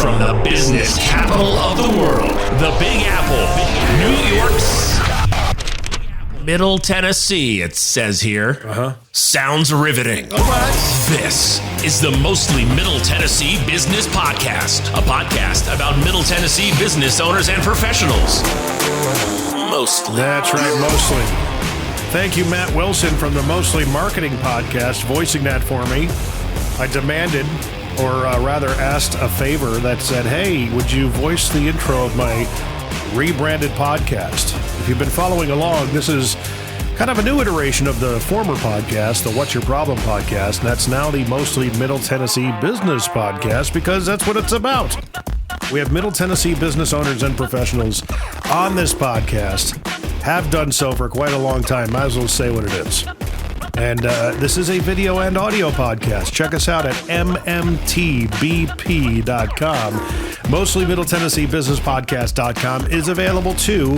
From the business capital of the world, the Big Apple, New York's Middle Tennessee, it says here. Sounds riveting. This is the Mostly Middle Tennessee Business Podcast, a podcast about Middle Tennessee business owners and professionals. Mostly. That's right, mostly. Thank you, Matt Wilson from the Mostly Marketing Podcast, voicing that for me. I demanded, or rather asked a favor that said, hey, would you voice the intro of my rebranded podcast? If you've been following along, this is kind of a new iteration of the former podcast, the What's Your Problem podcast, and that's now the Mostly Middle Tennessee Business Podcast, because that's what it's about. We have Middle Tennessee business owners and professionals on this podcast, have done so for quite a long time. Might as well say what it is. And this is a video and audio podcast. Check us out at mmtbp.com. Mostly Middle Tennessee Business Podcast.com is available too,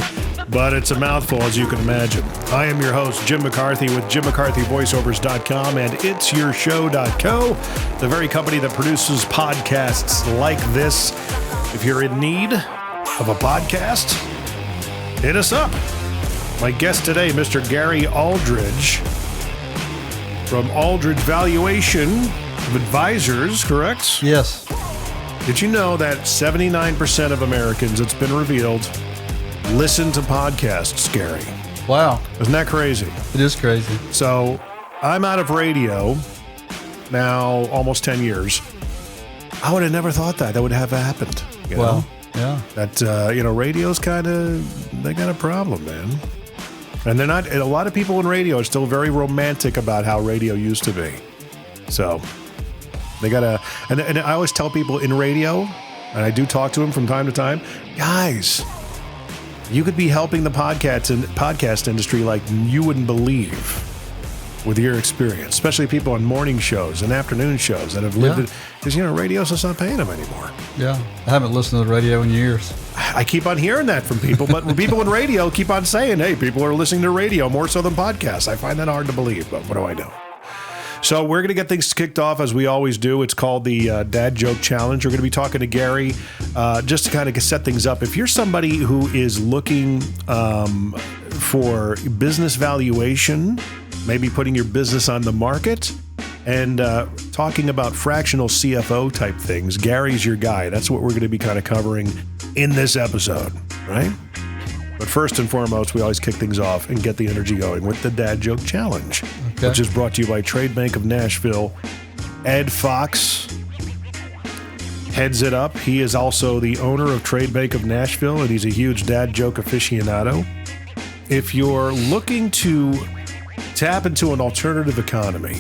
but it's a mouthful, as you can imagine. I am your host, Jim McCarthy, with JimMcCarthyVoiceovers.com and It'sYourShow.co, the very company that produces podcasts like this. If you're in need of a podcast, hit us up. My guest today, Mr. Gary Aldridge, from Aldridge Valuation of Advisors, correct? Yes. Did you know that 79% of Americans, it's been revealed, listen to podcasts, Gary? Wow. Isn't that crazy? It is crazy. So I'm out of radio now almost 10 years. I would have never thought that would have happened. You know? Yeah. That, radio's they got a problem, man. And they're not, a lot of people in radio are still very romantic about how radio used to be. So they gotta, and I always tell people in radio, and I do talk to them from time to time, guys, you could be helping the podcast industry like you wouldn't believe with your experience, especially people on morning shows and afternoon shows that have lived it, because, radio's just not paying them anymore. Yeah. I haven't listened to the radio in years. I keep on hearing that from people, but people in radio keep on saying, hey, people are listening to radio more so than podcasts. I find that hard to believe, but what do I know? So we're going to get things kicked off as we always do. It's called the Dad Joke Challenge. We're going to be talking to Gary just to kind of set things up. If you're somebody who is looking for business valuation, maybe putting your business on the market, and talking about fractional CFO type things, Gary's your guy. That's what we're going to be kind of covering in this episode, right? But first and foremost, we always kick things off and get the energy going with the Dad Joke Challenge, which is brought to you by Trade Bank of Nashville. Ed Fox heads it up. He is also the owner of Trade Bank of Nashville, and he's a huge dad joke aficionado. If you're looking to tap into an alternative economy,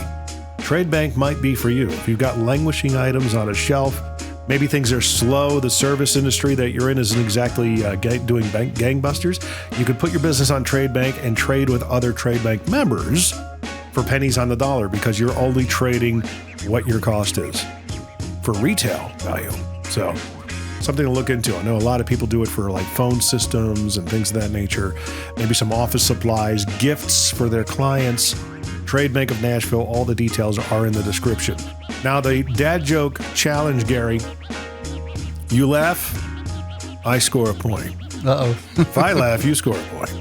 Trade Bank might be for you. If you've got languishing items on a shelf, maybe things are slow, the service industry that you're in isn't exactly doing gangbusters, you could put your business on Trade Bank and trade with other Trade Bank members for pennies on the dollar, because you're only trading what your cost is for retail value. So something to look into. I know a lot of people do it for like phone systems and things of that nature, maybe some office supplies, gifts for their clients. Trade Bank of Nashville, all the details are in the description. Now, the Dad Joke Challenge, Gary, you laugh, I score a point. Uh-oh. If I laugh, you score a point.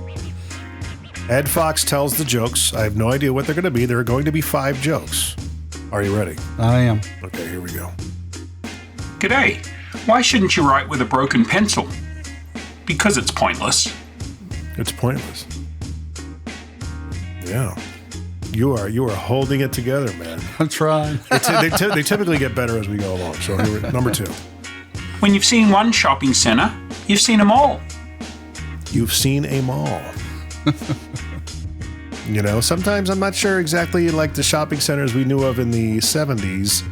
Ed Fox tells the jokes. I have no idea what they're going to be. There are going to be 5 jokes. Are you ready? I am. Okay, here we go. G'day. Why shouldn't you write with a broken pencil? Because it's pointless. It's pointless. Yeah. You are holding it together, man. I'm trying. They typically get better as we go along. So here, number 2. When you've seen one shopping centre, you've seen them all. You've seen a mall. Sometimes I'm not sure exactly like the shopping centers we knew of in the 70s.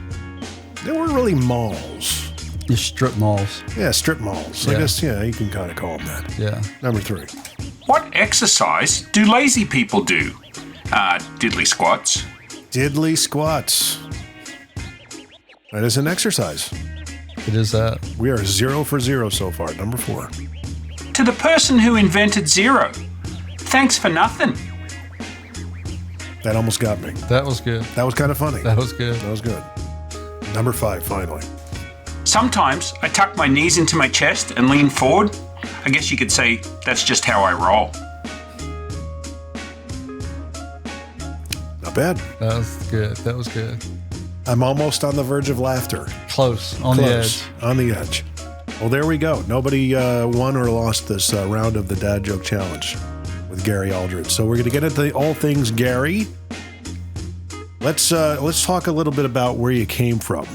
They weren't really malls. Just strip malls. Yeah, strip malls. Yeah. I guess, you can kind of call them that. Yeah. Number 3. What exercise do lazy people do? Diddly squats. Diddly squats. That is an exercise. It is that. We are 0 for 0 so far. Number 4. To the person who invented zero, thanks for nothing. That almost got me. That was good. That was kind of funny. That was good. That was good. Number 5, finally. Sometimes I tuck my knees into my chest and lean forward. I guess you could say that's just how I roll. Not bad. That was good. That was good. I'm almost on the verge of laughter. Close. On the edge. On the edge. Well, there we go. Nobody won or lost this round of the Dad Joke Challenge with Gary Aldridge. So we're going to get into all things Gary. Let's talk a little bit about where you came from.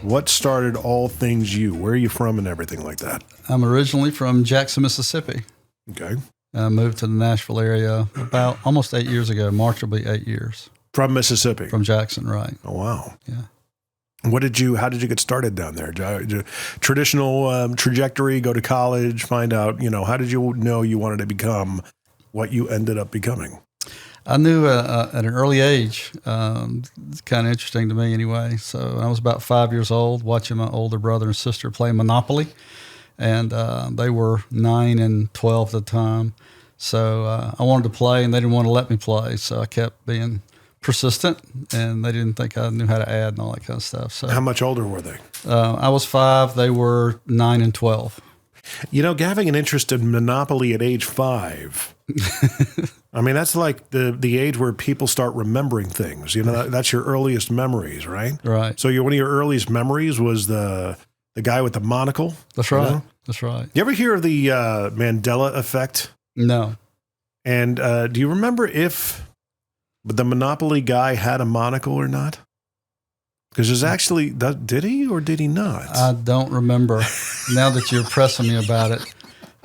What started all things you? Where are you from and everything like that? I'm originally from Jackson, Mississippi. Okay. I moved to the Nashville area about almost 8 years ago. March will be 8 years. From Mississippi? From Jackson, right. Oh, wow. Yeah. How did you get started down there? Traditional trajectory, go to college, find out, how did you know you wanted to become what you ended up becoming? I knew at an early age, it's kind of interesting to me anyway. So I was about 5 years old watching my older brother and sister play Monopoly, and they were 9 and 12 at the time. So I wanted to play, and they didn't want to let me play, so I kept being persistent, and they didn't think I knew how to add and all that kind of stuff. So how much older were they? I was 5. They were 9 and 12. Having an interest in Monopoly at age 5, I mean, that's like the age where people start remembering things. That's your earliest memories, right? Right. So one of your earliest memories was the guy with the monocle? That's right. That's right. You ever hear of the Mandela effect? No. And do you remember if the Monopoly guy had a monocle or not? Because there's actually, did he or did he not? I don't remember. Now that you're pressing me about it,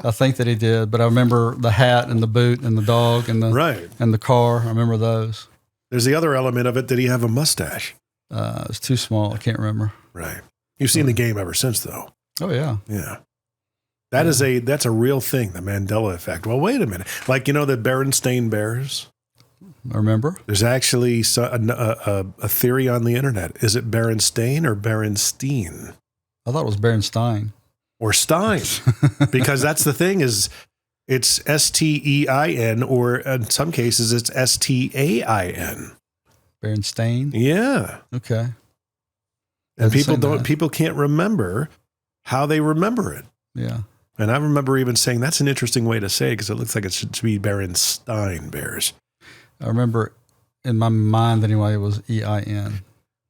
I think that he did. But I remember the hat and the boot and the dog and the car. I remember those. There's the other element of it. Did he have a mustache? It's too small. I can't remember. Right. You've seen the game ever since, though. Oh yeah. Yeah. That's a real thing, the Mandela effect. Well, wait a minute. Like, the Berenstain Bears? I remember. There's actually a theory on the internet. Is it Berenstain or Berenstein? I thought it was Berenstein. Or Stein. Because that's the thing is it's Stein, or in some cases it's Stain. Berenstain? Yeah. Okay. And people can't remember how they remember it. Yeah. And I remember even saying that's an interesting way to say it because it looks like it should be Berenstein Bears. I remember in my mind anyway, it was EIN.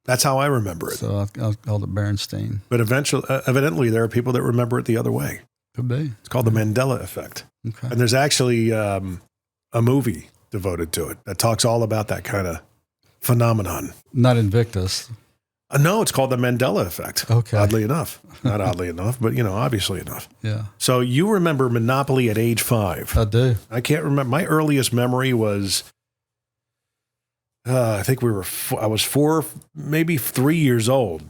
That's how I remember it. So I called it Berenstein. But evidently, there are people that remember it the other way. Could be. It's called the Mandela effect. Okay. And there's actually a movie devoted to it that talks all about that kind of phenomenon. Not Invictus. No, it's called the Mandela effect. Okay. Oddly enough. Not oddly enough, but, obviously enough. Yeah. So you remember Monopoly at age 5. I do. I can't remember. My earliest memory was... I think I was 4, maybe 3 years old,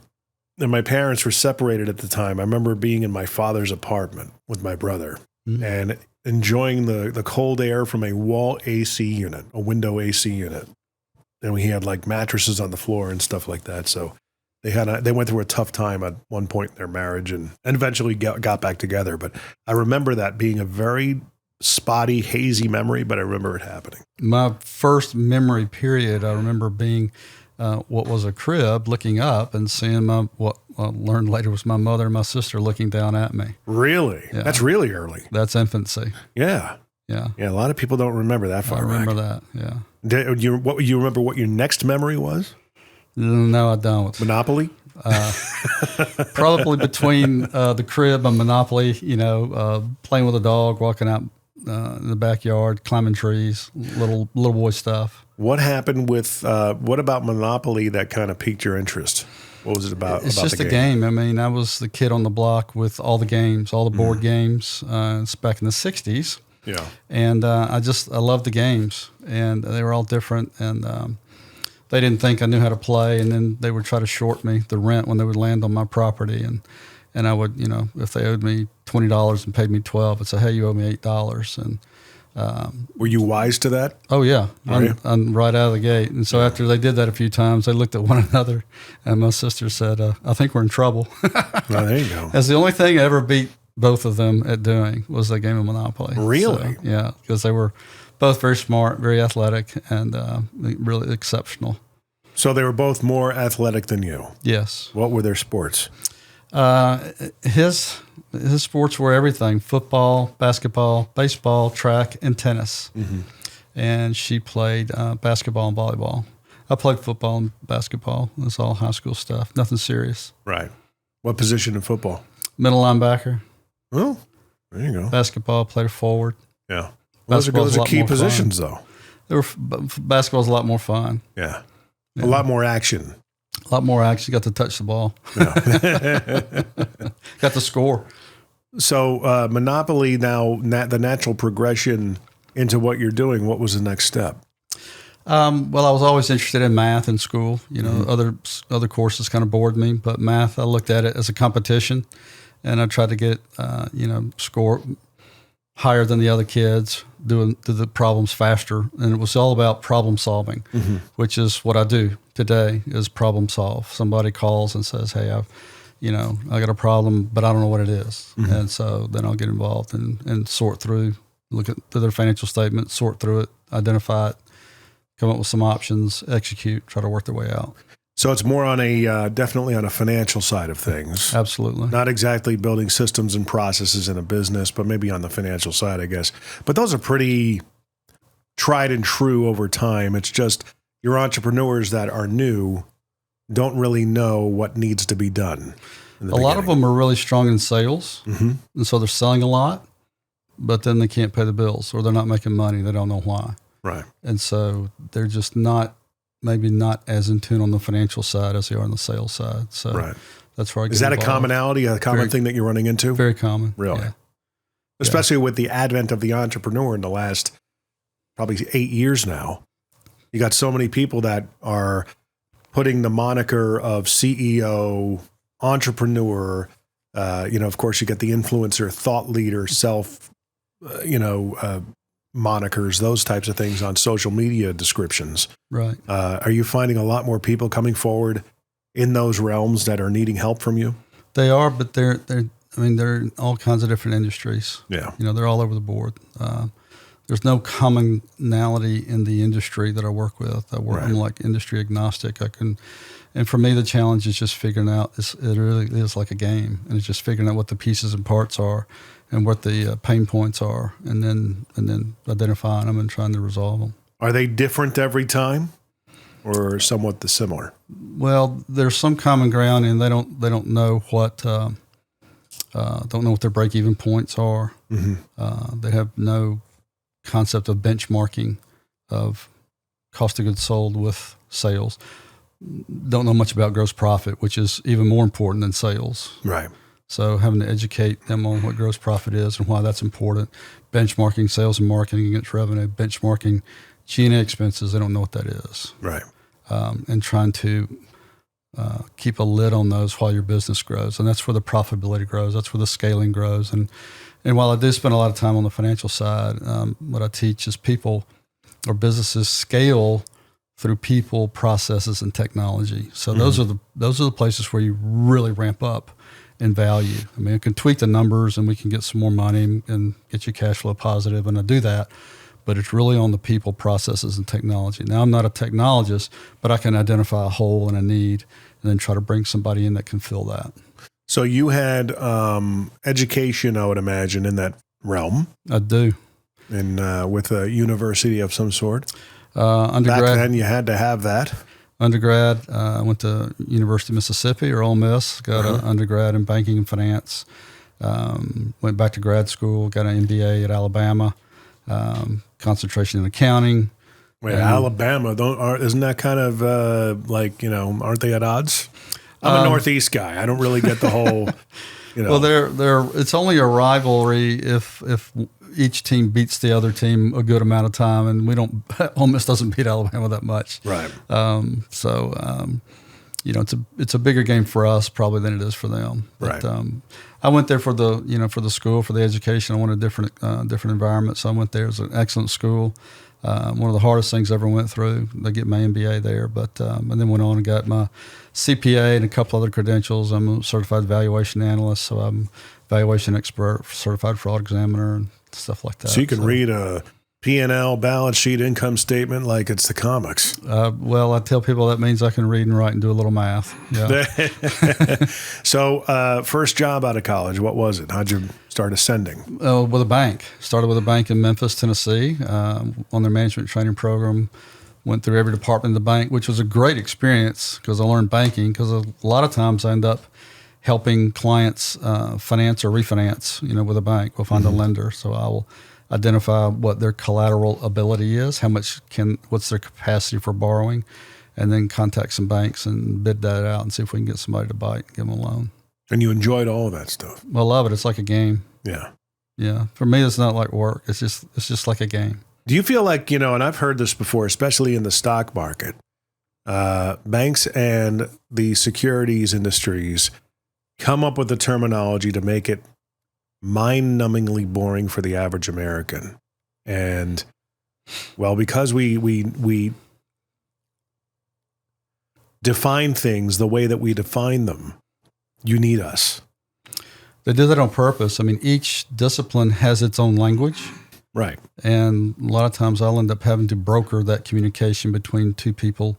and my parents were separated at the time. I remember being in my father's apartment with my brother and enjoying the cold air from a wall AC unit, a window AC unit. And we had like mattresses on the floor and stuff like that. So they went through a tough time at one point in their marriage and eventually got back together. But I remember that being a very spotty, hazy memory, but I remember it happening. My first memory period, I remember being what was a crib, looking up and seeing what I learned later was my mother and my sister looking down at me. Really? Yeah. That's really early. That's infancy. Yeah. Yeah. Yeah, a lot of people don't remember that far I remember back. that, yeah. You remember what your next memory was? No, I don't. Monopoly? Probably between the crib and Monopoly, playing with a dog, walking out in the backyard, climbing trees, little boy stuff. What happened with, what about Monopoly that kind of piqued your interest? What was it about? It's just a game. I mean, I was the kid on the block with all the games, all the board games. It's back in the 60s. Yeah. And I loved the games, and they were all different. And they didn't think I knew how to play, and then they would try to short me the rent when they would land on my property. And I would, if they owed me $20 and paid me $12, I'd say, hey, you owe me $8. And were you wise to that? oh yeah, I'm right out of the gate. And so after they did that a few times, they looked at one another, and my sister said, I think we're in trouble. Well, there you go. That's the only thing I ever beat both of them at doing was the game of Monopoly. Really? So, yeah, because they were both very smart, very athletic, and really exceptional. So they were both more athletic than you. Yes. What were their sports? His sports were everything: football, basketball, baseball, track, and tennis. Mm-hmm. And she played basketball and volleyball. I played football and basketball. It's all high school stuff. Nothing serious. Right. What position in football? Middle linebacker. Oh, there you go. Basketball, played forward. Yeah. Well, those are key positions, though. Basketball's a lot more fun. Yeah. A lot more action. A lot more action. You got to touch the ball. Yeah. Got to score. So Monopoly now, the natural progression into what you're doing, what was the next step? Well, I was always interested in math in school. You know, other courses kind of bored me, but math, I looked at it as a competition, and I tried to get, score higher than the other kids, do the problems faster. And it was all about problem solving, which is what I do today, is problem solve. Somebody calls and says, hey, I got a problem, but I don't know what it is. And so then I'll get involved and sort through, look at their financial statement, sort through it, identify it, come up with some options, execute, try to work their way out. So it's more on definitely on a financial side of things. Absolutely. Not exactly building systems and processes in a business, but maybe on the financial side, I guess. But those are pretty tried and true over time. It's just your entrepreneurs that are new don't really know what needs to be done. A lot of them are really strong in sales, and so they're selling a lot, but then they can't pay the bills or they're not making money. They don't know why. Right. And so they're just maybe not as in tune on the financial side as they are on the sales side. So that's where I get Is that involved. a commonality, a common thing that you're running into? Very common. Really? Yeah. Especially with the advent of the entrepreneur in the last probably 8 years now. You got so many people that are putting the moniker of CEO, entrepreneur, of course you get the influencer, thought leader, monikers, those types of things on social media descriptions. Right. Are you finding a lot more people coming forward in those realms that are needing help from you? They are, but they're in all kinds of different industries. Yeah. They're all over the board. There's no commonality in the industry that I work with. I'm like industry agnostic. And for me, the challenge is just figuring out, it really is like a game, and it's just figuring out what the pieces and parts are and what the pain points are, and then identifying them and trying to resolve them. Are they different every time, or somewhat similar? Well, there's some common ground, and they don't know what their break-even points are. They have no concept of benchmarking of cost of goods sold with sales. Don't know much about gross profit, which is even more important than sales. Right. So having to educate them on what gross profit is and why that's important. Benchmarking sales and marketing against revenue, benchmarking G&A expenses, they don't know what that is. Right. And trying to keep a lid on those while your business grows. And that's where the profitability grows. That's where the scaling grows. And while I do spend a lot of time on the financial side, what I teach is people or businesses scale through people, processes, and technology. So those are the places where you really ramp up in value. I mean, it can tweak the numbers and we can get some more money and get you cash flow positive, and I do that. But it's really on the people, processes, and technology. Now, I'm not a technologist, but I can identify a hole and a need and then try to bring somebody in that can fill that. So you had education, I would imagine, in that realm. I do. And with a university of some sort. Undergrad. Back then, you had to have that. Undergrad, I went to University of Mississippi, or Ole Miss, got an undergrad in banking and finance. Went back to grad school, got an MBA at Alabama, concentration in accounting. Wait, Alabama, isn't that kind of aren't they at odds? I'm a Northeast guy. I don't really get the whole, Well, it's only a rivalry if each team beats the other team a good amount of time, and Ole Miss doesn't beat Alabama that much. Right. It's a bigger game for us probably than it is for them. But, right. I went there for the school, for the education. I wanted a different environment, so I went there. It was an excellent school. One of the hardest things I ever went through. I get my MBA there, and then went on and got my CPA and a couple other credentials. I'm a certified valuation analyst, so I'm valuation expert, certified fraud examiner, and stuff like that. So you can read a P&L, balance sheet, income statement like it's the comics. Well, I tell people that means I can read and write and do a little math. Yeah. So, first job out of college, what was it? How'd you start ascending? With a bank. Started with a bank in Memphis, Tennessee, on their management training program. Went through every department of the bank, which was a great experience because I learned banking. Because a lot of times I end up helping clients finance or refinance, with a bank. We'll find a lender. So I will identify what their collateral ability is, what's their capacity for borrowing, and then contact some banks and bid that out and see if we can get somebody to bite and give them a loan. And you enjoyed all of that stuff. Well, I love it. It's like a game. Yeah. Yeah. For me, it's not like work. It's just like a game. Do you feel like, and I've heard this before, especially in the stock market, banks and the securities industries come up with the terminology to make it mind-numbingly boring for the average American. And, well, because we define things the way that we define them, you need us. They do that on purpose. I mean, each discipline has its own language. Right. And a lot of times I'll end up having to broker that communication between two people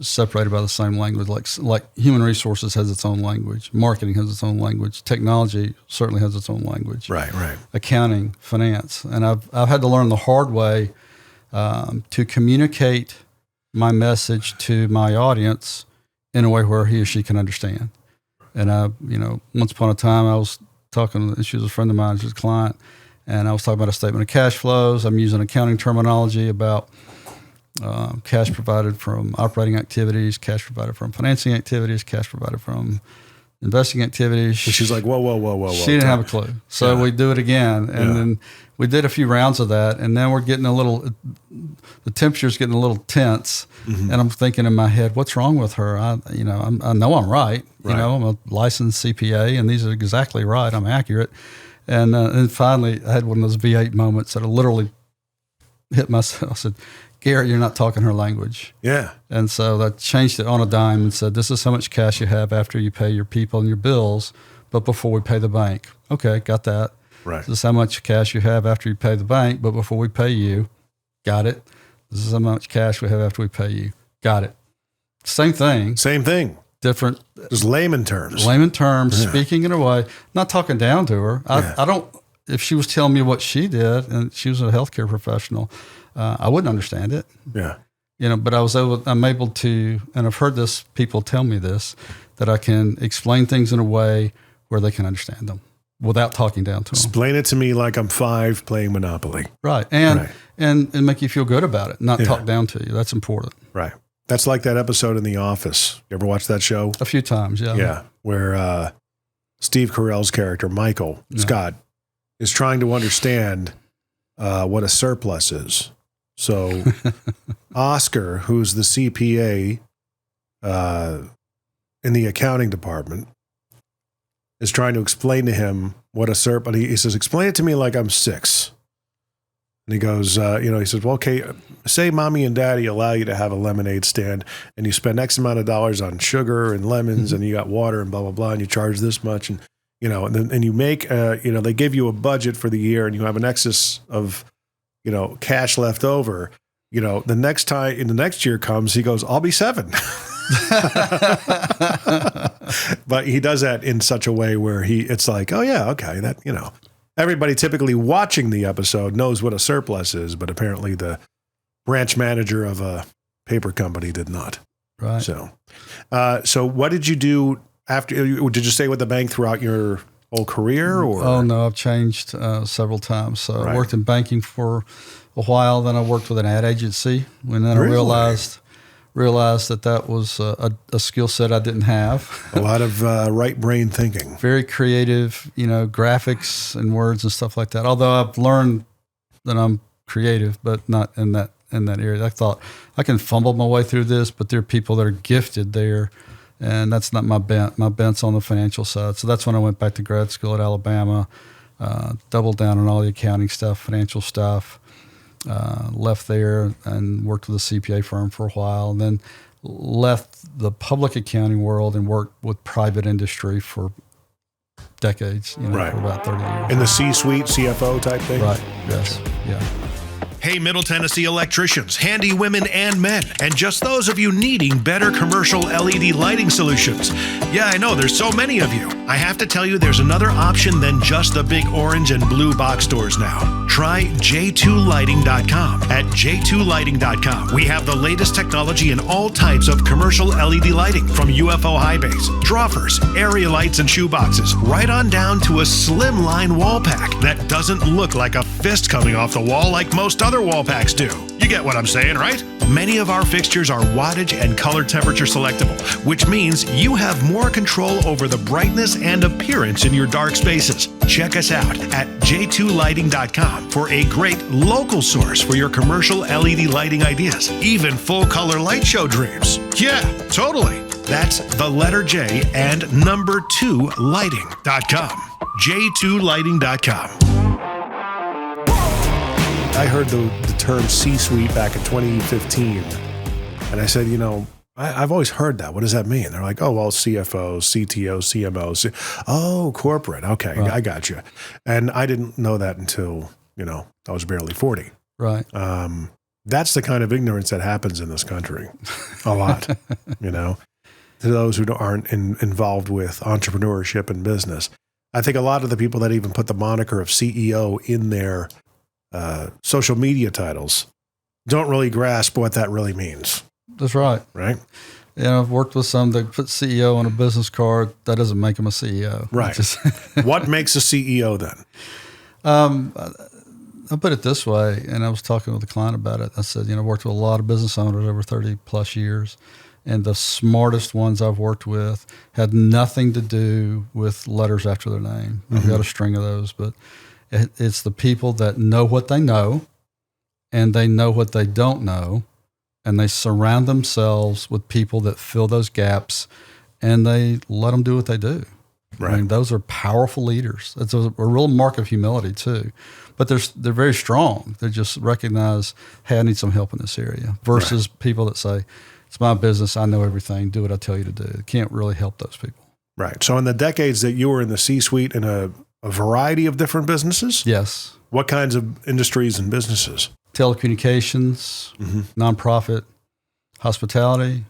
separated by the same language. Like human resources has its own language. Marketing has its own language. Technology certainly has its own language. Right. Accounting, finance. And I've had to learn the hard way to communicate my message to my audience in a way where he or she can understand. And once upon a time I was talking, she was a friend of mine, she was a client, and I was talking about a statement of cash flows. I'm using accounting terminology about cash provided from operating activities, cash provided from financing activities, cash provided from investing activities. And she's like, whoa. She didn't have a clue. So we do it again. And then we did a few rounds of that. And now we're getting the temperature's getting a little tense. Mm-hmm. And I'm thinking in my head, what's wrong with her? I know I'm right. I'm a licensed CPA and these are exactly right. I'm accurate. And finally I had one of those V8 moments that I literally hit myself. I said, Garrett, you're not talking her language. Yeah. And so I changed it on a dime and said, this is how much cash you have after you pay your people and your bills, but before we pay the bank. Okay, got that. Right. This is how much cash you have after you pay the bank, but before we pay you. Got it. This is how much cash we have after we pay you. Got it. Same thing. Different. Just layman terms. Yeah. Speaking in a way, not talking down to her. I don't, if she was telling me what she did and she was a healthcare professional, I wouldn't understand it. Yeah. But I'm able to, and I've heard this, people tell me this, that I can explain things in a way where they can understand them without talking down to them. Explain it to me like I'm 5 playing Monopoly. Right. And make you feel good about it, not talk down to you. That's important. Right. That's like that episode in The Office. You ever watch that show? A few times, yeah. Yeah. Where Steve Carell's character, Michael Scott, is trying to understand what a surplus is. So Oscar, who's the CPA in the accounting department, is trying to explain to him what a surplus. He says, "Explain it to me like I'm 6." And he goes, he says, "Well, okay, say mommy and daddy allow you to have a lemonade stand, and you spend X amount of dollars on sugar and lemons, and you got water and blah blah blah, and you charge this much, and and you make, they give you a budget for the year, and you have an excess of." Cash left over, the next time in the next year comes, he goes, I'll be 7. But he does that in such a way where it's like, oh yeah, okay, that, everybody typically watching the episode knows what a surplus is, but apparently the branch manager of a paper company did not. Right. So what did you do after? Did you stay with the bank throughout your whole career? Or? Oh no, I've changed several times. So I worked in banking for a while. Then I worked with an ad agency, and then I realized that was a skill set I didn't have. A lot of right brain thinking. Very creative, graphics and words and stuff like that. Although I've learned that I'm creative, but not in that area. I thought I can fumble my way through this, but there are people that are gifted there. And that's not my bent. My bent's on the financial side. So that's when I went back to grad school at Alabama, doubled down on all the accounting stuff, financial stuff, left there and worked with a CPA firm for a while, and then left the public accounting world and worked with private industry for decades, for about 30 years. In the C-suite, CFO type thing? Right, yes, yeah. Hey, Middle Tennessee electricians, handy women and men, and just those of you needing better commercial LED lighting solutions. Yeah, I know, there's so many of you. I have to tell you, there's another option than just the big orange and blue box stores now. Try j2lighting.com. At j2lighting.com, we have the latest technology in all types of commercial LED lighting, from UFO high bays, drawers, area lights, and shoeboxes, right on down to a slimline wall pack that doesn't look like a fist coming off the wall like most other wall packs do. You get what I'm saying, right? Many of our fixtures are wattage and color temperature selectable, which means you have more control over the brightness and appearance in your dark spaces. Check us out at j2lighting.com for a great local source for your commercial LED lighting ideas, even full color light show dreams. Yeah, totally. That's the letter J and number 2 lighting.com. j2lighting.com. I heard the term C-suite back in 2015, and I said, I've always heard that. What does that mean? They're like, oh, well, CFO, CTO, CMO. Oh, corporate. Okay, right. I got you. And I didn't know that until, I was barely 40. Right. That's the kind of ignorance that happens in this country. A lot, to those who aren't involved with entrepreneurship and business. I think a lot of the people that even put the moniker of CEO in their social media titles don't really grasp what that really means. That's right. Right? I've worked with some that put CEO on a business card. That doesn't make them a CEO. Right. What makes a CEO then? I'll put it this way, and I was talking with a client about it. I said, I worked with a lot of business owners over 30 plus years, and the smartest ones I've worked with had nothing to do with letters after their name. I've got a string of those, but it's the people that know what they know, and they know what they don't know, and they surround themselves with people that fill those gaps, and they let them do what they do. Right. I mean, those are powerful leaders. It's a real mark of humility too, but they're very strong. They just recognize, hey, I need some help in this area, versus people that say, it's my business, I know everything, do what I tell you to do. It can't really help those people. Right. So in the decades that you were in the C-suite in a variety of different businesses? Yes. What kinds of industries and businesses? Telecommunications, nonprofit, hospitality.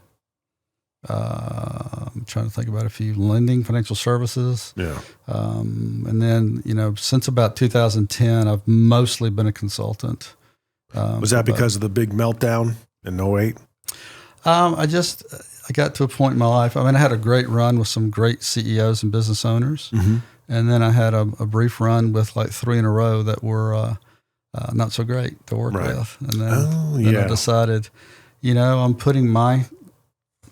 I'm trying to think about a few. Lending, financial services. Yeah. And then, since about 2010, I've mostly been a consultant. Was that because of the big meltdown in 08? I got to a point in my life. I had a great run with some great CEOs and business owners. And then I had a brief run with like 3 in a row that were not so great to work with. And then I decided, I'm putting my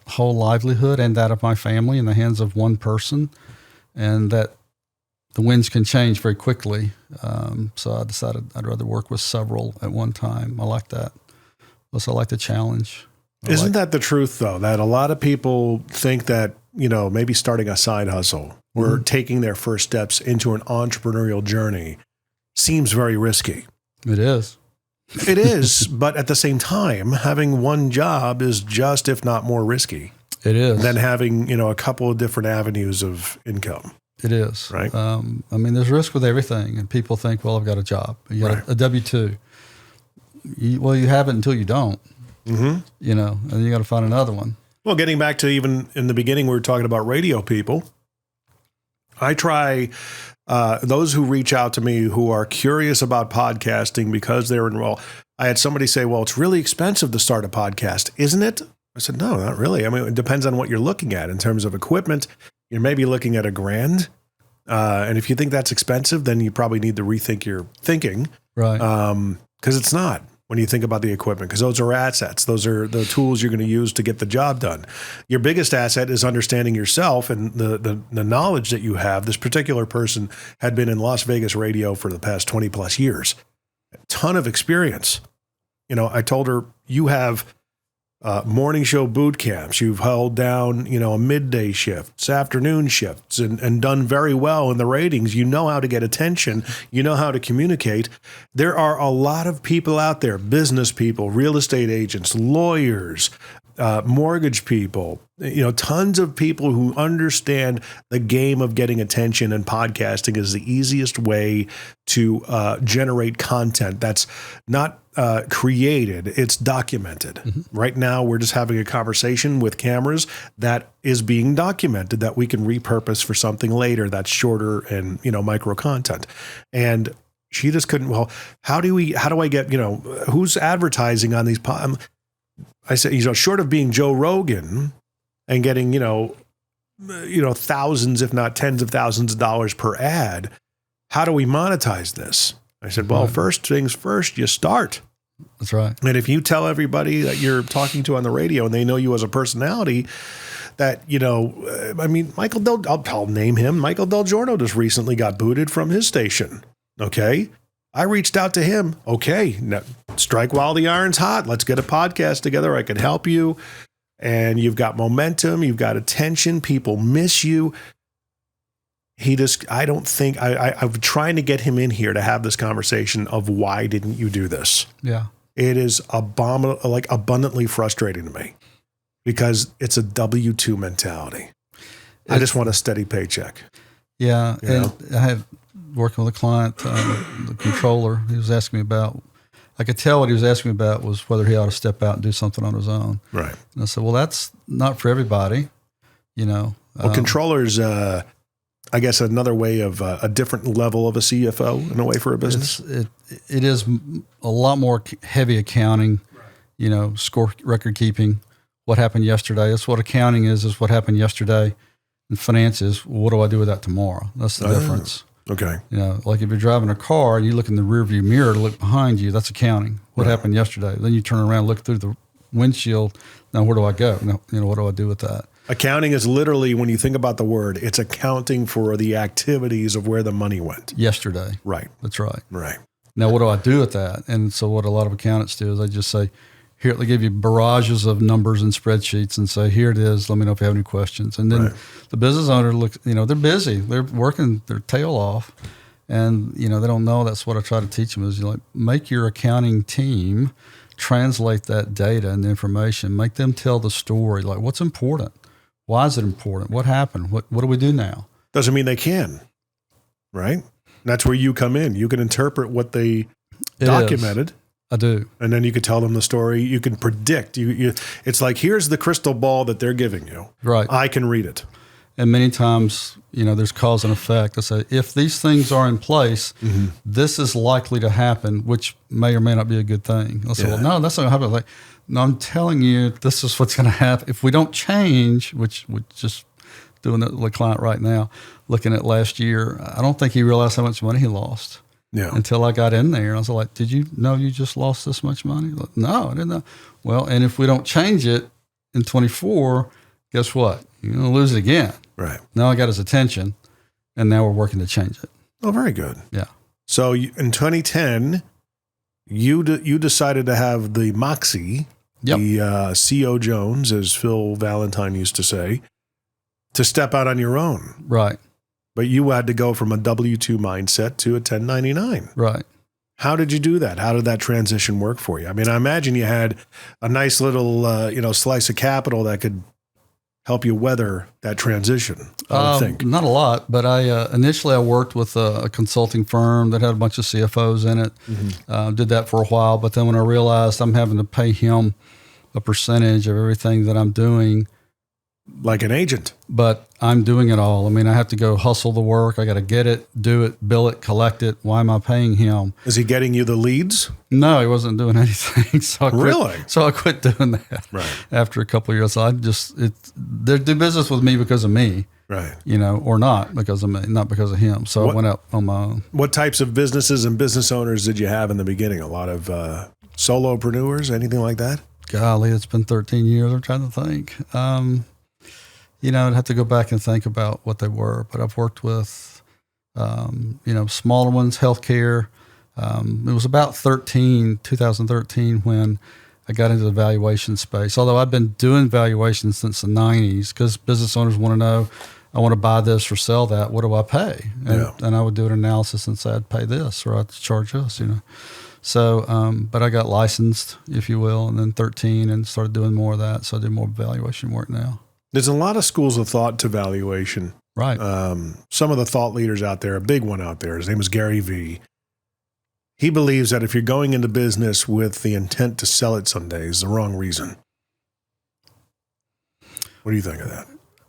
whole livelihood and that of my family in the hands of one person, and that the winds can change very quickly. So I decided I'd rather work with several at one time. I like that. Plus, I like the challenge. Isn't that the truth, though, that a lot of people think that, maybe starting a side hustle or taking their first steps into an entrepreneurial journey seems very risky? It is. It is, but at the same time, having one job is just, if not more risky. It is. Than having, a couple of different avenues of income. It is. Right. There's risk with everything, and people think, well, I've got a job. You got a W-2. You have it until you don't. And you got to find another one. Well, getting back to even in the beginning, we were talking about radio people. I try those who reach out to me who are curious about podcasting because they're enrolled. I had somebody say, well, it's really expensive to start a podcast, isn't it? I said, no, not really. It depends on what you're looking at in terms of equipment. You're maybe looking at $1,000. And if you think that's expensive, then you probably need to rethink your thinking. Right. Because it's not. When you think about the equipment, because those are assets. Those are the tools you're going to use to get the job done. Your biggest asset is understanding yourself and the knowledge that you have. This particular person had been in Las Vegas radio for the past 20 plus years. A ton of experience. I told her, you have morning show boot camps. You've held down, a midday shifts, afternoon shifts, and done very well in the ratings. You know how to get attention. You know how to communicate. There are a lot of people out there, business people, real estate agents, lawyers, mortgage people, tons of people who understand the game of getting attention, and podcasting is the easiest way to generate content that's not created, it's documented. Mm-hmm. Right now, we're just having a conversation with cameras that is being documented that we can repurpose for something later that's shorter and, micro content. And she just couldn't, well, how do I get, who's advertising on these I said, short of being Joe Rogan and getting, thousands, if not tens of thousands of dollars per ad, how do we monetize this? I said, well, First things first, you start. That's right. And if you tell everybody that you're talking to on the radio and they know you as a personality, that, I'll name him. Michael Del Giorno just recently got booted from his station. Okay. I reached out to him. Okay, now strike while the iron's hot. Let's get a podcast together. I can help you. And you've got momentum. You've got attention. People miss you. I'm trying to get him in here to have this conversation of why didn't you do this? Yeah. It is abundantly frustrating to me because it's a W-2 mentality. I just want a steady paycheck. Yeah. And I had working with a client, the controller, he was asking me about, I could tell what he was asking me about was whether he ought to step out and do something on his own. Right. And I said, well, that's not for everybody, Well, controllers, I guess another way of a different level of a CFO in a way for a business. It is a lot more heavy accounting, score record keeping, what happened yesterday. That's what accounting is what happened yesterday. And finance is, what do I do with that tomorrow? That's the difference. Okay. Like if you're driving a car and you look in the rearview mirror to look behind you, that's accounting. What happened yesterday? Then you turn around, look through the windshield. Now, where do I go? What do I do with that? Accounting is literally, when you think about the word, it's accounting for the activities of where the money went. Yesterday. Right. That's right. Right. Now, what do I do with that? And so what a lot of accountants do is they just say, here, they give you barrages of numbers and spreadsheets and say, here it is. Let me know if you have any questions. And then the business owner looks, they're busy. They're working their tail off. And, they don't know. That's what I try to teach them is make your accounting team translate that data and the information, make them tell the story. Like, what's important? Why is it important? What happened? What do we do now? Doesn't mean they can, right? And that's where you come in. You can interpret what they documented. I do. And then you could tell them the story. You can predict. It's like, here's the crystal ball that they're giving you. Right. I can read it. And many times, there's cause and effect. I say, if these things are in place, this is likely to happen, which may or may not be a good thing. I'll say, well, no, that's not going to happen. Like, no, I'm telling you, this is what's going to happen. If we don't change, which we're just doing it with a client right now, looking at last year, I don't think he realized how much money he lost. Yeah. Until I got in there. I was like, did you know you just lost this much money? Like, no, I didn't know. Well, and if we don't change it in 24, guess what? You're going to lose it again. Right. Now I got his attention, and now we're working to change it. Oh, very good. Yeah. So in 2010, you decided to have the moxie, the C.O. Jones, as Phil Valentine used to say, to step out on your own. Right. But you had to go from a W-2 mindset to a 1099. Right. How did you do that? How did that transition work for you? I mean, I imagine you had a nice little, slice of capital that could help you weather that transition, I would think. Not a lot, but initially I worked with a consulting firm that had a bunch of CFOs in it. Mm-hmm. Did that for a while, but then when I realized I'm having to pay him a percentage of everything that I'm doing, like an agent. But I'm doing it all. I mean, I have to go hustle the work. I got to get it, do it, bill it, collect it. Why am I paying him? Is he getting you the leads? No, he wasn't doing anything. So I quit doing that. Right. After a couple of years, they do business with me because of me. Right. Or not because of me, not because of him. So I went out on my own. What types of businesses and business owners did you have in the beginning? A lot of solopreneurs, anything like that? Golly, it's been 13 years. I'm trying to think. I'd have to go back and think about what they were, but I've worked with, smaller ones, healthcare. It was about 2013 when I got into the valuation space, although I've been doing valuations since the 90s because business owners want to know, I want to buy this or sell that. What do I pay? And I would do an analysis and say I'd pay this or I'd charge us, So, but I got licensed, if you will, and then 13 and started doing more of that. So I do more valuation work now. There's a lot of schools of thought to valuation. Right. Some of the thought leaders out there, a big one out there, his name is Gary Vee. He believes that if you're going into business with the intent to sell it someday, is the wrong reason. What do you think of that?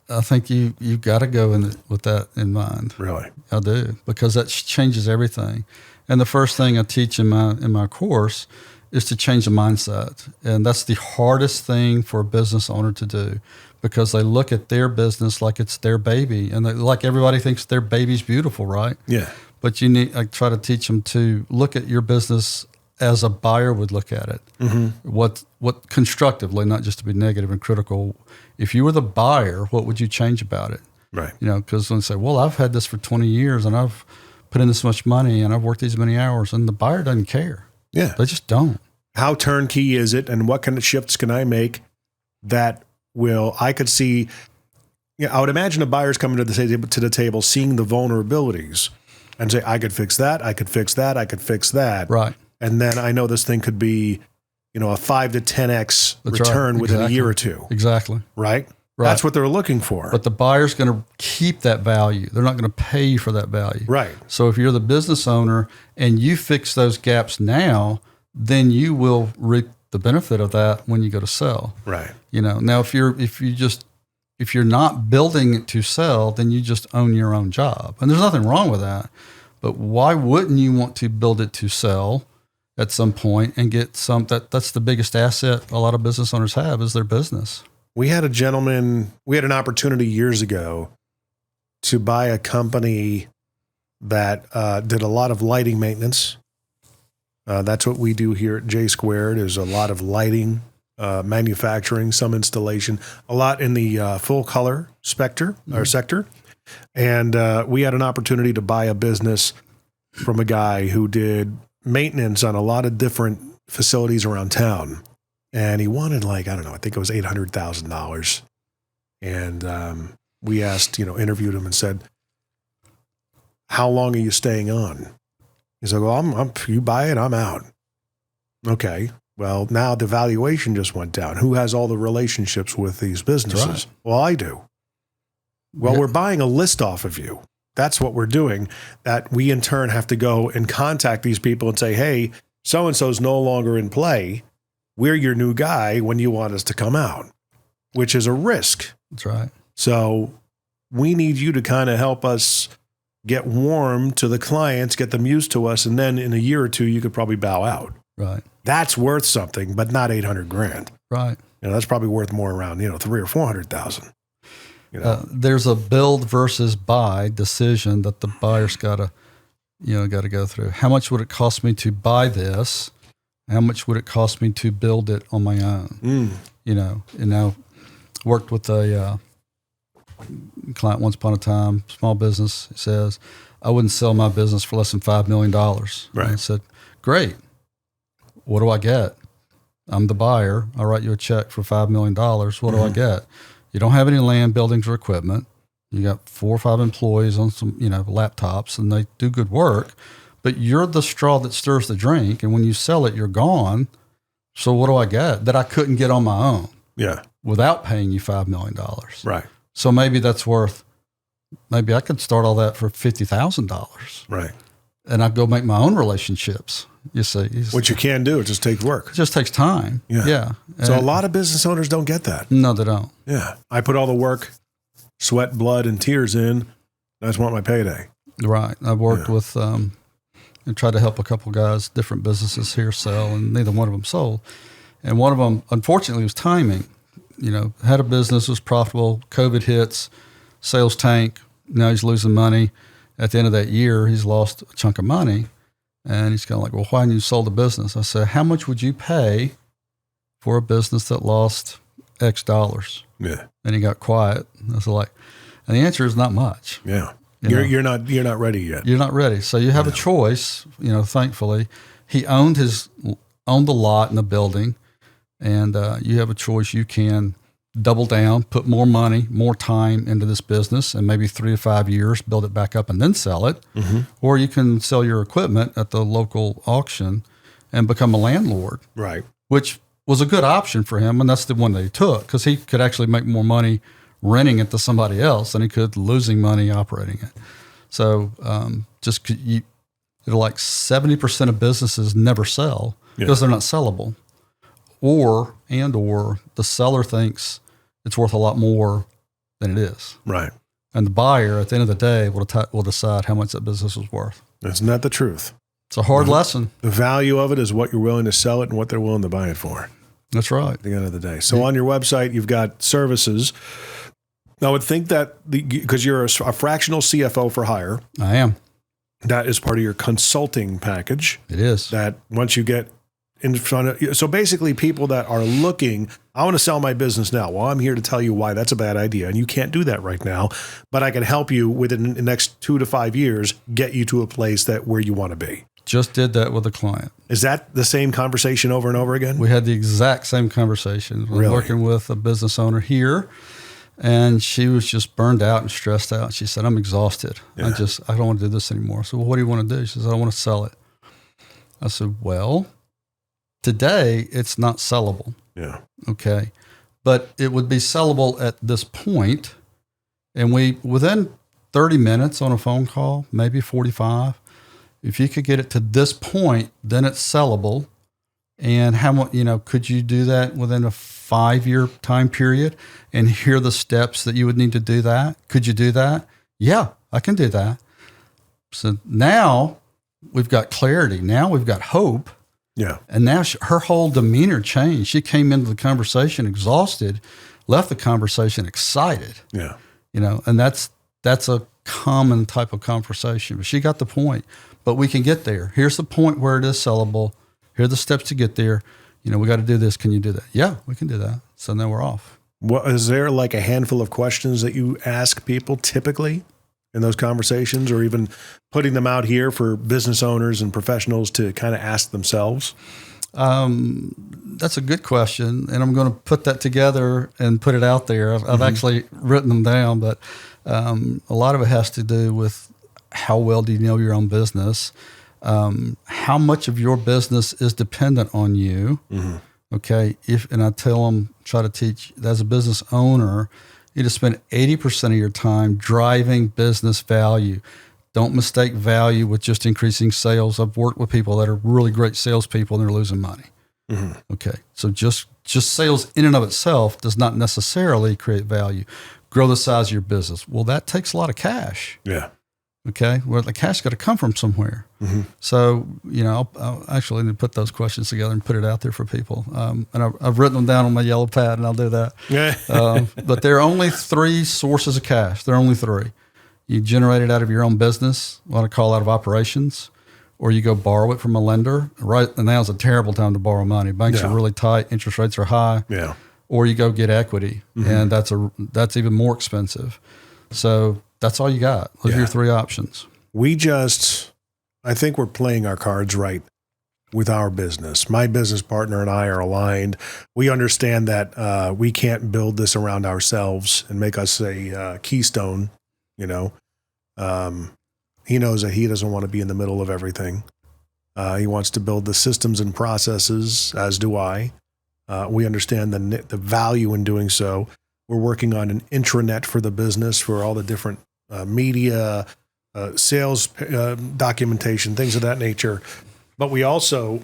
I think you got to go in with that in mind. Really? I do, because that changes everything. And the first thing I teach in my course is to change the mindset. And that's the hardest thing for a business owner to do, because they look at their business like it's their baby. And like everybody thinks their baby's beautiful, right? Yeah. But I try to teach them to look at your business as a buyer would look at it. Mm-hmm. What constructively, not just to be negative and critical. If you were the buyer, what would you change about it? Right. Because when they say, well, I've had this for 20 years and I've put in this much money and I've worked these many hours, and the buyer doesn't care. Yeah. They just don't. How turnkey is it, and what kind of shifts can I make that I could see, I would imagine a buyer's coming to the table, seeing the vulnerabilities and say, I could fix that, I could fix that, I could fix that. Right. And then I know this thing could be, a 5 to 10x That's return right. within a Exactly. year or two. Exactly. Right? Right. That's what they're looking for. But the buyer's going to keep that value. They're not going to pay you for that value. Right. So if you're the business owner and you fix those gaps now, then you will reap the benefit of that when you go to sell. Right. Now if you're not building it to sell, then you just own your own job. And there's nothing wrong with that. But why wouldn't you want to build it to sell at some point and get that's the biggest asset a lot of business owners have, is their business. We had an opportunity years ago to buy a company that did a lot of lighting maintenance. That's what we do here at J Squared, is a lot of lighting, manufacturing, some installation, a lot in the full color sector. And we had an opportunity to buy a business from a guy who did maintenance on a lot of different facilities around town. And he wanted I think it was $800,000. And we asked, interviewed him and said, how long are you staying on? He's like, well, you buy it, I'm out. Okay. Well, now the valuation just went down. Who has all the relationships with these businesses? Right. Well, I do. Well, we're buying a list off of you. That's what we're doing, that we in turn have to go and contact these people and say, hey, so-and-so's no longer in play. We're your new guy when you want us to come out, which is a risk. That's right. So we need you to kind of help us get warm to the clients, get them used to us, and then in a year or two, you could probably bow out. Right. That's worth something, but not $800,000. Right. That's probably worth more around, $300,000 or $400,000. There's a build versus buy decision that the buyer's got to go through. How much would it cost me to buy this? How much would it cost me to build it on my own? And now worked with a client once upon a time, small business. He says, I wouldn't sell my business for less than $5 million. Right. And I said, great. What do I get? I'm the buyer. I'll write you a check for $5 million. What do I get? You don't have any land, buildings, or equipment. You got 4 or 5 employees on some, laptops, and they do good work. But you're the straw that stirs the drink, and when you sell it, you're gone. So what do I get that I couldn't get on my own? Yeah. Without paying you $5 million. Right. So maybe maybe I could start all that for $50,000. Right. And I'd go make my own relationships. You see, what you can do, it just takes work. It just takes time. Yeah. So a lot of business owners don't get that. No, they don't. Yeah. I put all the work, sweat, blood, and tears in. I just want my payday. Right. I've worked with, and tried to help a couple guys, different businesses here sell, and neither one of them sold. And one of them, unfortunately, was timing. Had a business, was profitable. COVID hits, sales tank. Now he's losing money. At the end of that year, he's lost a chunk of money. And he's kind of like, well, why didn't you sold the business? I said, how much would you pay for a business that lost X dollars? Yeah. And he got quiet. I was like, and the answer is not much. Yeah. You're not ready yet. You're not ready. So you have a choice, thankfully. He owned the lot and the building, and you have a choice. You can double down, put more money, more time into this business, and maybe 3 to 5 years, build it back up and then sell it. Mm-hmm. Or you can sell your equipment at the local auction and become a landlord, Right. which was a good option for him. And that's the one that he took because he could actually make more money renting it to somebody else than he could losing money operating it. So like 70% of businesses never sell because they're not sellable, or the seller thinks it's worth a lot more than it is. Right. And the buyer at the end of the day will decide how much that business is worth. Isn't that the truth? It's a hard lesson. The value of it is what you're willing to sell it and what they're willing to buy it for. That's right. At the end of the day. So on your website, you've got services. I would think that because you're a fractional CFO for hire. I am. That is part of your consulting package. It is. That once you get in front of, so basically people that are looking, I want to sell my business now. Well, I'm here to tell you why that's a bad idea. And you can't do that right now, but I can help you within the next 2 to 5 years, get you to a place where you want to be. Just did that with a client. Is that the same conversation over and over again? We had the exact same conversation. Really? Working with a business owner here, and she was just burned out and stressed out. She said, I'm exhausted. Yeah. I don't want to do this anymore. So, well, what do you want to do? She says, I want to sell it. I said, well, today it's not sellable. Yeah. Okay. But it would be sellable at this point, and within 30 minutes on a phone call, maybe 45, if you could get it to this point, then it's sellable. And how much, could you do that within a 5-year time period? And here are the steps that you would need to do that. Could you do that? Yeah, I can do that. So now we've got clarity. Now we've got hope. Yeah. And now her whole demeanor changed. She came into the conversation exhausted, left the conversation excited. Yeah. And that's a common type of conversation. But she got the point. But we can get there. Here's the point where it is sellable. Here are the steps to get there. We got to do this. Can you do that? Yeah, we can do that. So now we're off. What, is there like a handful of questions that you ask people typically in those conversations, or even putting them out here for business owners and professionals to kind of ask themselves? That's a good question. And I'm going to put that together and put it out there. I've actually written them down, but a lot of it has to do with how well do you know your own business? How much of your business is dependent on you? Mm-hmm. Okay. And I tell them, try to teach as a business owner, you just spend 80% of your time driving business value. Don't mistake value with just increasing sales. I've worked with people that are really great salespeople and they're losing money. Mm-hmm. Okay. So just sales in and of itself does not necessarily create value. Grow the size of your business. Well, that takes a lot of cash. Yeah. Okay. Well, the cash got to come from somewhere. Mm-hmm. So, I'll actually need to put those questions together and put it out there for people. And I've written them down on my yellow pad, and I'll do that. Yeah. But there are only 3 sources of cash. There are only 3. You generate it out of your own business, what I call out of operations, or you go borrow it from a lender. Right now is a terrible time to borrow money. Banks are really tight. Interest rates are high. Yeah. Or you go get equity, and that's even more expensive. So that's all you got. Those are your 3 options. I think we're playing our cards right with our business. My business partner and I are aligned. We understand that we can't build this around ourselves and make us a keystone. He knows that he doesn't want to be in the middle of everything. He wants to build the systems and processes, as do I. We understand the value in doing so. We're working on an intranet for the business for all the different media, sales documentation, things of that nature. But we also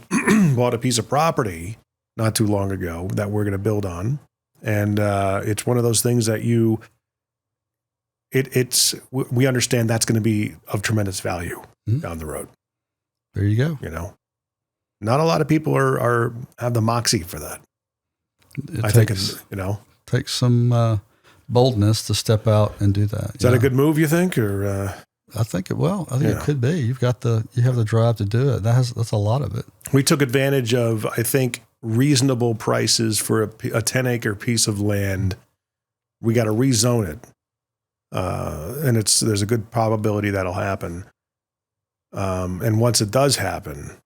bought a piece of property not too long ago that we're going to build on. And it's one of those things that we understand that's going to be of tremendous value down the road. There you go. Not a lot of people have the moxie for that. Takes some boldness to step out and do that. Is that a good move, you think, or? I think it could be. You have the drive to do it. That's a lot of it. We took advantage of, I think, reasonable prices for a 10-acre piece of land. We got to rezone it, and there's a good probability that'll happen. And once it does happen,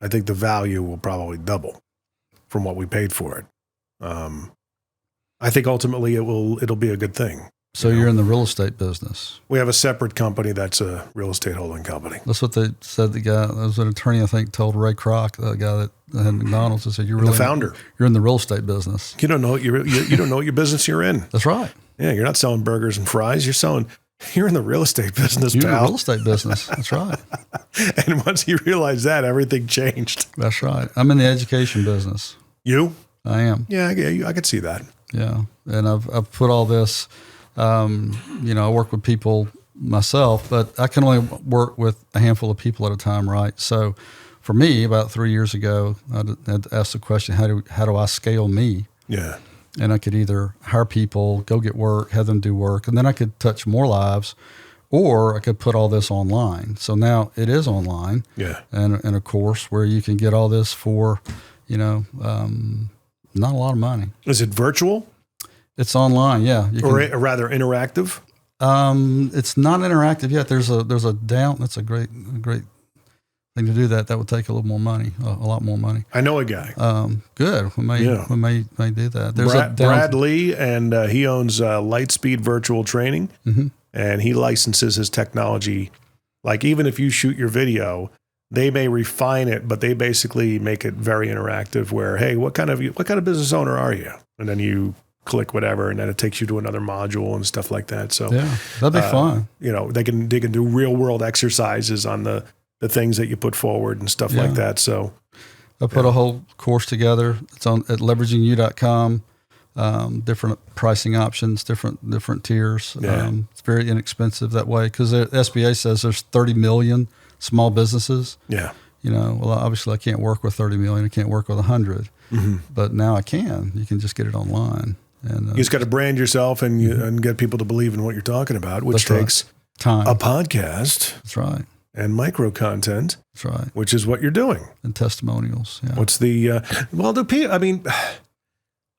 I think the value will probably double from what we paid for it. I think ultimately it'll be a good thing. So you're in the real estate business. We have a separate company that's a real estate holding company. That's what they said. The guy, there was an attorney, I think, told Ray Kroc, the guy that had McDonald's, he said, "You're really the founder. You're in the real estate business. You don't know what you don't know what your business you're in. That's right. Yeah, you're not selling burgers and fries. You're in the real estate business, You're in pal. the real estate business. That's right. And once you realize that, everything changed. That's right. I'm in the education business. You? I am. Yeah, I could see that. Yeah, and I've put all this. I work with people myself, but I can only work with a handful of people at a time, right? So, for me, about 3 years ago, I had asked the question: How do I scale me? Yeah. And I could either hire people, go get work, have them do work, and then I could touch more lives, or I could put all this online. So now it is online, and a course where you can get all this for, not a lot of money. Is it virtual? It's online, yeah. Or rather interactive? It's not interactive yet. There's a down. That's a great thing to do. That would take a little more money, a lot more money. I know a guy. Good. We may do that. There's Brad Lee, and he owns Lightspeed Virtual Training, and he licenses his technology. Like even if you shoot your video, they may refine it, but they basically make it very interactive. Where hey, what kind of business owner are you? And then you click whatever, and then it takes you to another module and stuff like that. So yeah, that'd be fun. They can do real world exercises on the things that you put forward and stuff like that. So I put a whole course together. It's on at leveragingyou.com. Different pricing options, different tiers. Yeah. It's very inexpensive that way because the SBA says there's 30 million small businesses. Yeah. Well, obviously I can't work with 30 million. I can't work with 100, but now I can. You can just get it online. And you just got to brand yourself and get people to believe in what you're talking about, which takes time. A podcast. That's right. And micro content. That's right. Which is what you're doing. And testimonials. Yeah. What's the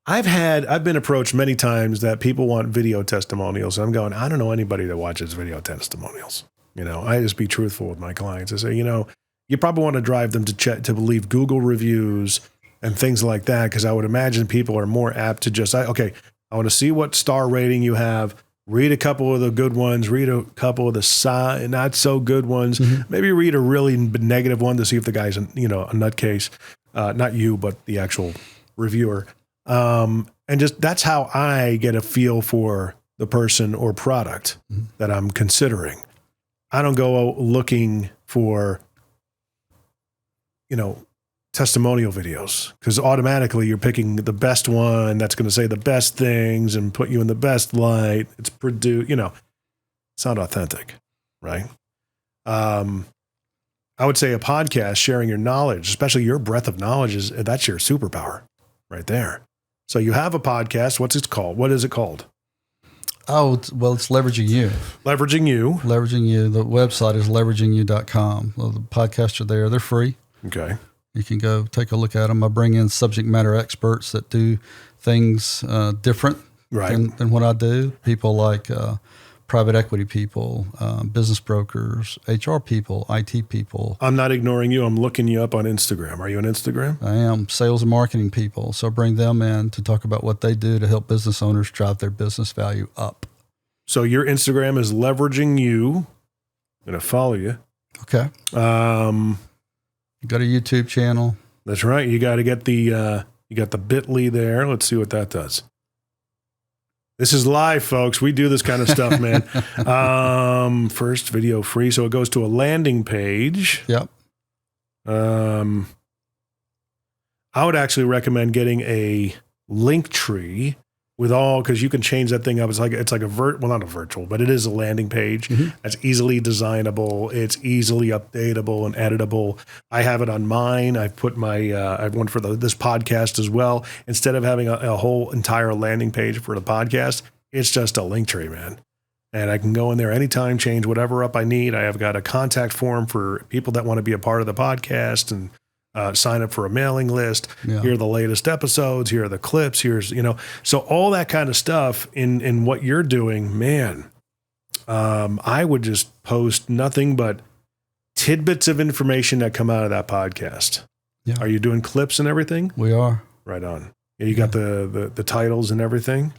I've been approached many times that people want video testimonials. And I'm going, I don't know anybody that watches video testimonials. I just be truthful with my clients. I say, you probably want to drive them to leave Google reviews and things like that, because I would imagine people are more apt to just, I want to see what star rating you have, read a couple of the good ones, read a couple of the not so good ones, maybe read a really negative one to see if the guy's a nutcase, not you, but the actual reviewer. And just that's how I get a feel for the person or product that I'm considering. I don't go looking for, testimonial videos, because automatically you're picking the best one that's going to say the best things and put you in the best light. It's produced, it's not authentic, right? I would say a podcast, sharing your knowledge, especially your breadth of knowledge, that's your superpower right there. So you have a podcast. What's it called? What is it called? Oh, it's Leveraging You. Leveraging You. Leveraging You. The website is leveragingyou.com. Well, the podcasts are there. They're free. Okay. You can go take a look at them. I bring in subject matter experts that do things different than what I do. People like private equity people, business brokers, HR people, IT people. I'm not ignoring you. I'm looking you up on Instagram. Are you on Instagram? I am. Sales and marketing people. So I bring them in to talk about what they do to help business owners drive their business value up. So your Instagram is Leveraging You. I'm going to follow you. Okay. You got a YouTube channel. That's right. You got to get you got the bit.ly there. Let's see what that does. This is live, folks. We do this kind of stuff, man. First video free. So it goes to a landing page. Yep. I would actually recommend getting a link tree with because you can change that thing up. It's like not a virtual, but it is a landing page. That's easily designable. It's easily updatable and editable. I have it on mine. I put I have one for this podcast as well. Instead of having a whole entire landing page for the podcast, it's just a link tree, man. And I can go in there anytime, change whatever up I need. I have got a contact form for people that want to be a part of the podcast and sign up for a mailing list. Yeah. Here are the latest episodes. Here are the clips. So all that kind of stuff in what you're doing, man. I would just post nothing but tidbits of information that come out of that podcast. Yeah. Are you doing clips and everything? We are. Right on. You got the titles and everything.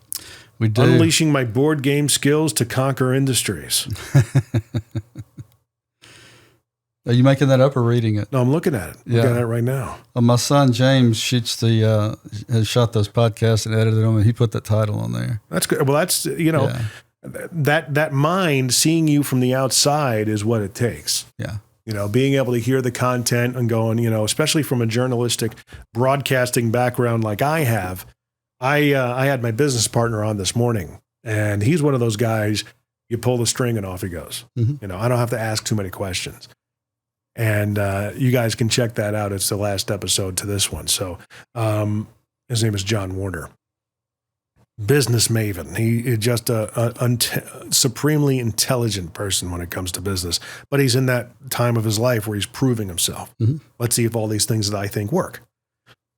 We do. Unleashing my board game skills to conquer industries. Are you making that up or reading it? No, I'm looking at it. Yeah. Looking at it right now. Well, my son James shoots has shot those podcasts and edited them, and he put that title on there. That's good. Well, that's, that mind seeing you from the outside is what it takes. Yeah. Being able to hear the content and going, especially from a journalistic broadcasting background like I have. I had my business partner on this morning, and he's one of those guys, you pull the string and off he goes. Mm-hmm. I don't have to ask too many questions. And you guys can check that out. It's the last episode to this one. So his name is John Warner. Business maven. He is just a supremely intelligent person when it comes to business. But he's in that time of his life where he's proving himself. Mm-hmm. Let's see if all these things that I think work.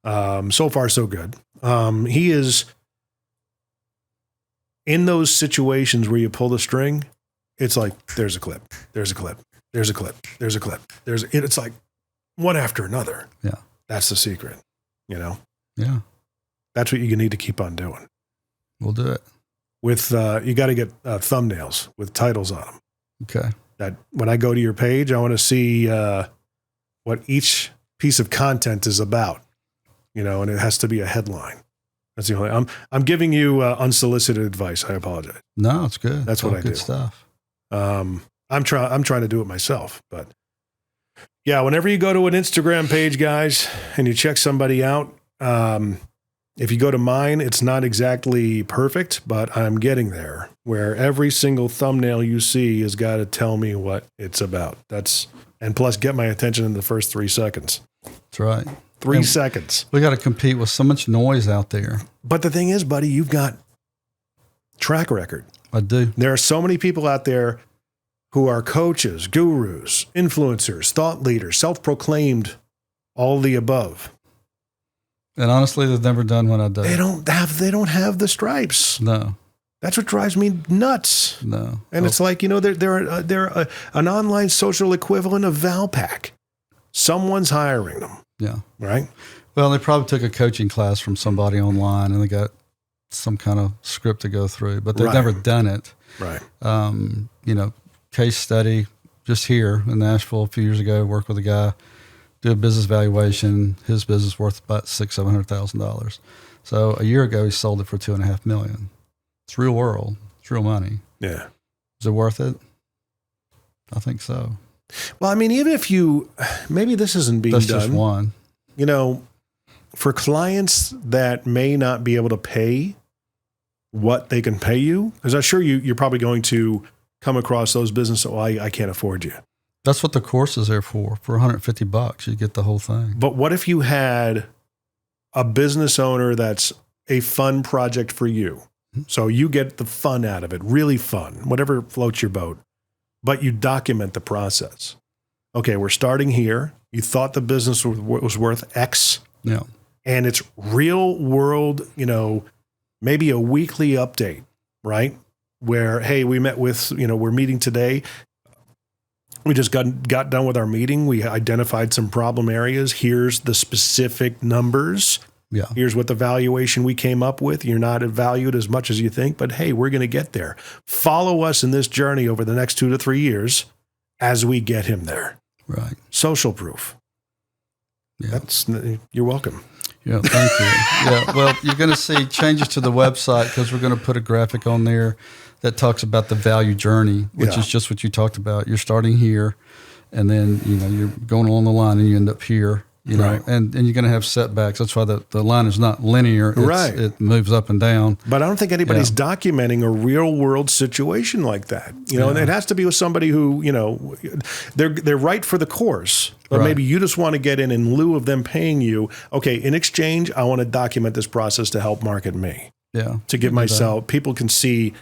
So far, so good. He is in those situations where you pull the string. It's like, there's a clip. There's a clip. There's a clip. There's a clip. It's like one after another. Yeah. That's the secret, Yeah. That's what you need to keep on doing. We'll do it. With, you got to get thumbnails with titles on them. Okay. That when I go to your page, I want to see what each piece of content is about, and it has to be a headline. That's the only, I'm giving you unsolicited advice. I apologize. No, it's good. That's what I do. Good stuff. I'm trying to do it myself, but yeah, whenever you go to an Instagram page, guys, and you check somebody out, if you go to mine, it's not exactly perfect, but I'm getting there where every single thumbnail you see has got to tell me what it's about. And plus get my attention in the first 3 seconds. That's right. 3 seconds. We got to compete with so much noise out there. But the thing is, buddy, you've got track record. I do. There are so many people out there who are coaches, gurus, influencers, thought leaders, self-proclaimed, all the above. And honestly, they've never done what I do. They don't have the stripes. No. That's what drives me nuts. No. And it's like, they're an online social equivalent of Valpak. Someone's hiring them. Yeah. Right? Well, they probably took a coaching class from somebody online and they got some kind of script to go through, but they've never done it. Right. Case study just here in Nashville a few years ago, worked with a guy, do a business valuation. His business worth about $600,000-$700,000. So a year ago, he sold it for $2.5 million. It's real world. It's real money. Yeah. Is it worth it? I think so. Well, I mean, even if maybe this isn't being That's done. just one. For clients that may not be able to pay what they can pay you, because I'm sure you're probably going to come across those businesses. Well, I can't afford you. That's what the course is there for. For $150, you get the whole thing. But what if you had a business owner that's a fun project for you? So you get the fun out of it, really fun, whatever floats your boat, but you document the process. Okay, we're starting here. You thought the business was worth X. Yeah. And it's real world, maybe a weekly update, right? Where, hey, we met with, we're meeting today. We just got done with our meeting. We identified some problem areas. Here's the specific numbers. Yeah. Here's what the valuation we came up with. You're not valued as much as you think, but hey, we're going to get there. Follow us in this journey over the next 2 to 3 years as we get him there. Right. Social proof. Yeah. You're welcome. Yeah, thank you. Yeah, well, you're going to see changes to the website because we're going to put a graphic on there that talks about the value journey, which is just what you talked about. You're starting here, and then you're going along the line, and you end up here. Right. And you're going to have setbacks. That's why the line is not linear. Right. It moves up and down. But I don't think anybody's documenting a real world situation like that. And it has to be with somebody who, they're right for the course, but maybe you just want to get in lieu of them paying you. Okay, in exchange, I want to document this process to help market me. Yeah. To give myself, people can see,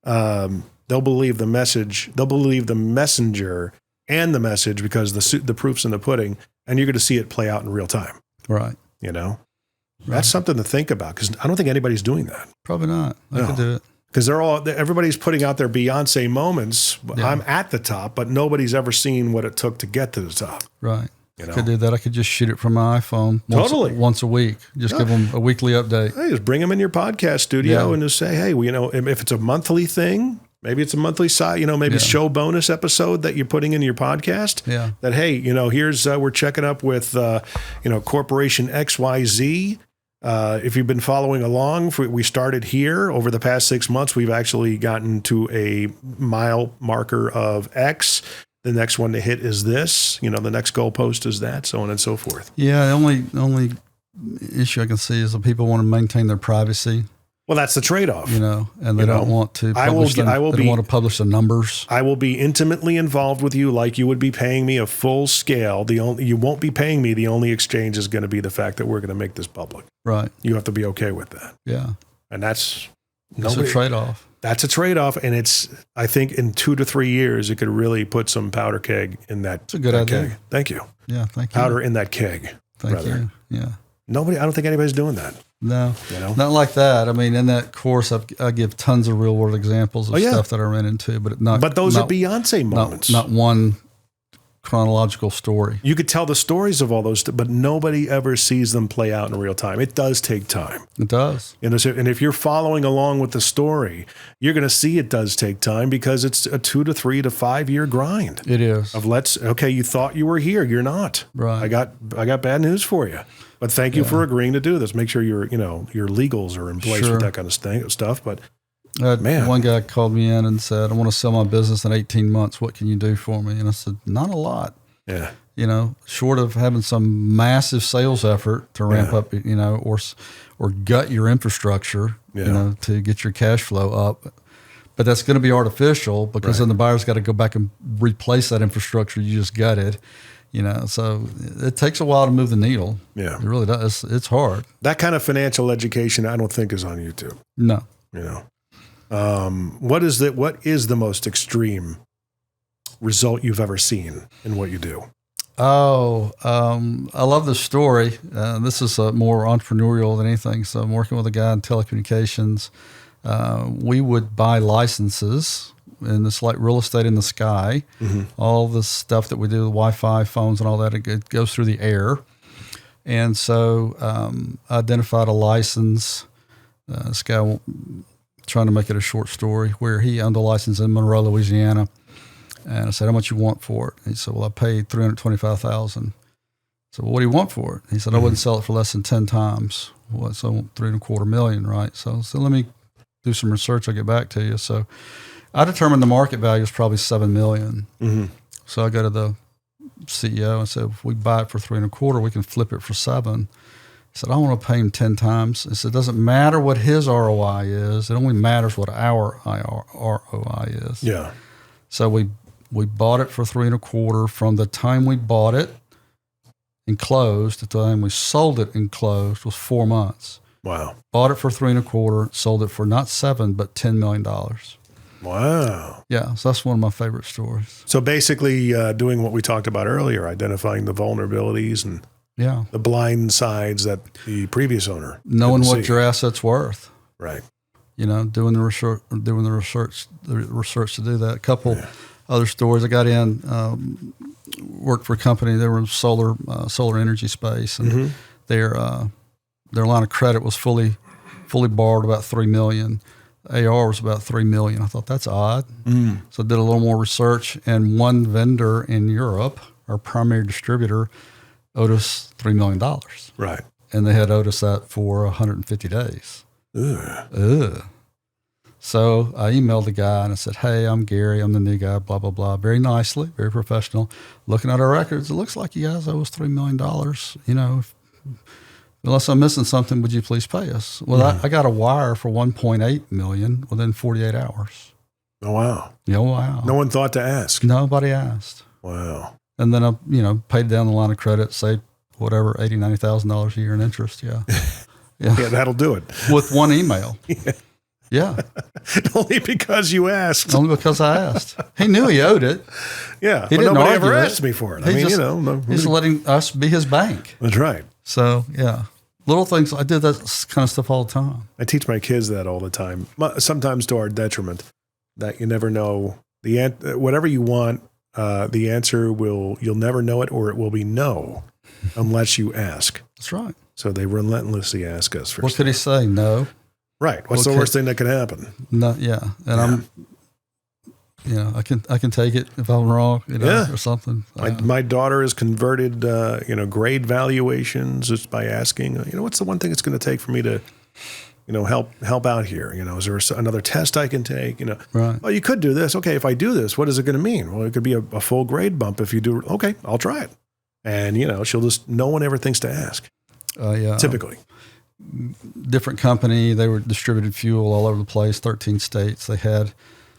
they'll believe the message, they'll believe the messenger and the message because the proof's in the pudding. And you're going to see it play out in real time. Right. That's something to think about because I don't think anybody's doing that. Probably not. I could do it. Because everybody's putting out their Beyonce moments. Yeah. I'm at the top, but nobody's ever seen what it took to get to the top. Right. Could do that. I could just shoot it from my iPhone once a week. Just give them a weekly update. Hey, just bring them in your podcast studio and just say, hey, if it's a monthly thing, maybe it's a monthly side, maybe show bonus episode that you're putting in your podcast. Yeah. That, hey, here's, we're checking up with, Corporation XYZ. If you've been following along, we started here over the past 6 months. We've actually gotten to a mile marker of X. The next one to hit is this. The next goalpost is that, so on and so forth. Yeah, the only issue I can see is that people want to maintain their privacy. Well, that's the trade-off. And they don't want to publish they don't want to publish the numbers. I will be intimately involved with you like you would be paying me a full scale. You won't be paying me. The only exchange is going to be the fact that we're going to make this public. Right. You have to be okay with that. Yeah. And that's a trade-off. That's a trade-off, and I think in 2 to 3 years, it could really put some powder keg in that. It's a good idea. Keg. Thank you. Yeah, thank you. Powder in that keg. Thank you. Yeah. I don't think anybody's doing that. No, not like that. I mean, in that course, I give tons of real-world examples of stuff that I ran into, but those are Beyonce moments. Not one chronological story. You could tell the stories of all those, but nobody ever sees them play out in real time. It does take time. It does. And if you're following along with the story, you're going to see it does take time because it's a 2 to 3 to 5 year grind. It is. You thought you were here. You're not. Right. I got bad news for you. But thank you for agreeing to do this. Make sure your legals are in place with that kind of stuff. But one guy called me in and said, I want to sell my business in 18 months. What can you do for me? And I said, not a lot. Yeah. Short of having some massive sales effort to ramp up, or gut your infrastructure, to get your cash flow up. But that's going to be artificial because then the buyer's got to go back and replace that infrastructure you just gutted. So it takes a while to move the needle. Yeah. It really does. It's hard. That kind of financial education, I don't think is on YouTube. No. What is the most extreme result you've ever seen in what you do? I love this story. This is more entrepreneurial than anything. So I'm working with a guy in telecommunications. We would buy licenses, and it's like real estate in the sky. Mm-hmm. All the stuff that we do, the Wi-Fi, phones, and all that, it goes through the air. And so I identified a license. This guy, trying to make it a short story, where he owned a license in Monroe, Louisiana. And I said, how much you want for it? And he said, well, I paid $325,000. I said, well, what do you want for it? He said, I wouldn't sell it for less than 10 times. Well, so I want $3.25 million, right? So let me do some research. I'll get back to you. So I determined the market value is probably $7 million. Mm-hmm. So I go to the CEO and said, if we buy it for $3.25, we can flip it for $7 million. He said, I want to pay him 10 times. He said, it doesn't matter what his ROI is. It only matters what our ROI is. Yeah. So we bought it for $3.25. From the time we bought it and closed, the time we sold it and closed was 4 months. Wow. Bought it for $3.25, sold it for not $7, but $10 million. Wow. Yeah, so that's one of my favorite stories. So basically doing what we talked about earlier, identifying the vulnerabilities and the blind sides that the previous owner knowing what your asset's worth. Right. Doing the research to do that. A couple other stories. I got in, worked for a company. They were in solar energy space, and their line of credit was fully borrowed, about $3 million. AR was about $3 million. I thought that's odd. So I did a little more research, and one vendor in Europe, our primary distributor, owed us $3 million. Right. And they had owed us that for 150 days. Ugh. So I emailed the guy and I said, hey, I'm Gary. I'm the new guy, blah, blah, blah. Very nicely, very professional. Looking at our records, it looks like you guys owe us $3 million. Unless I'm missing something, would you please pay us? Well, I got a wire for $1.8 million within 48 hours. Oh, wow. Yeah, wow. No one thought to ask. Nobody asked. Wow. And then I, paid down the line of credit, saved whatever, $80,000, $90,000 a year in interest. Yeah. Yeah, that'll do it. With one email. Yeah. Only because you asked. Only because I asked. He knew he owed it. Yeah. He didn't nobody argue ever it. asked me for it. He's letting us be his bank. That's right. So, yeah. Little things. I did that kind of stuff all the time. I teach my kids that all the time, sometimes to our detriment, that you never know whatever you want. the answer you'll never know it, or it will be no, unless you ask. That's right. So they relentlessly ask us for What could he say? No. Right. What's the worst thing that could happen? No. Yeah. And I can take it if I'm wrong, or something. My daughter has converted, grade valuations just by asking, what's the one thing it's going to take for me to, help out here? Is there another test I can take? Right. Well, you could do this. Okay, if I do this, what is it going to mean? Well, it could be a full grade bump if you do. Okay, I'll try it. And, no one ever thinks to ask. Typically. Different company, they were distributed fuel all over the place, 13 states. They had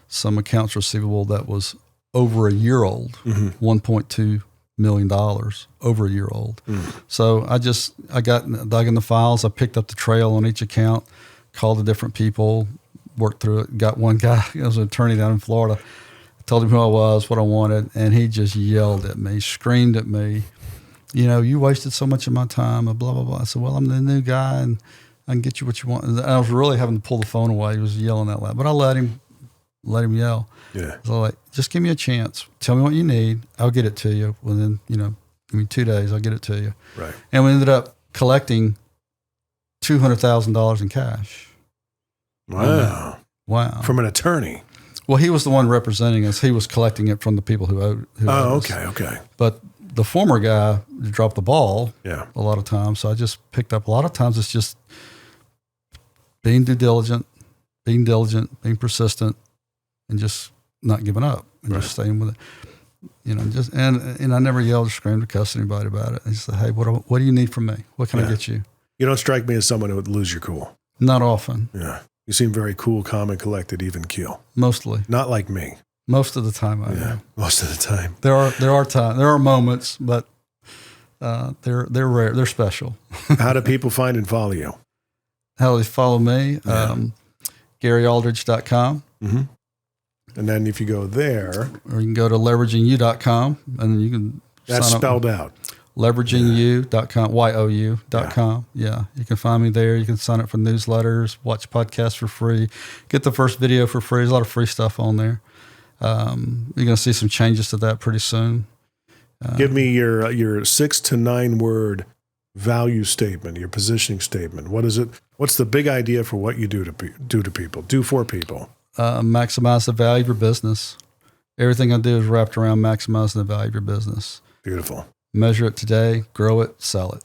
some accounts receivable that was over a year old, $1.2 million, over a year old. So I dug in the files. I picked up the trail on each account, called the different people, worked through it, got one guy, he was an attorney down in Florida, told him who I was, what I wanted, and he just yelled at me, screamed at me, you wasted so much of my time, blah, blah, blah. I said, well, I'm the new guy, and I can get you what you want. And I was really having to pull the phone away. He was yelling that loud, but I let him yell. Yeah. So just give me a chance. Tell me what you need. I'll get it to you. Within, give me 2 days, I'll get it to you. Right. And we ended up collecting $200,000 in cash. Wow. From an attorney. Well, he was the one representing us. He was collecting it from the people who owed us. Okay. But the former guy dropped the ball a lot of times. So I just picked up. A lot of times it's just being diligent, being persistent, and just not giving up and just staying with it. And I never yelled or screamed or cussed anybody about it. I just said, hey, what do you need from me? What can I get you? You don't strike me as someone who would lose your cool. Not often. Yeah. You seem very cool, calm, and collected, even keel. Mostly. Not like me. Most of the time I am. Most of the time. There are times, there are moments, but they're rare. They're special. How do people find and follow you? How do they follow me? GaryAldridge.com. Mm-hmm. And then if you go there, or you can go to leveragingyou.com, and you can that's sign spelled up. out. Leveragingyou.com, YOU.com. Yeah, you can find me there. You can sign up for newsletters, watch podcasts for free, get the first video for free. There's a lot of free stuff on there. You're going to see some changes to that pretty soon. Give me your 6 to 9 word value statement, your positioning statement. What is it? What's the big idea for what you do for people? Maximize the value of your business. Everything I do is wrapped around maximizing the value of your business. Beautiful. Measure it today, grow it, sell it.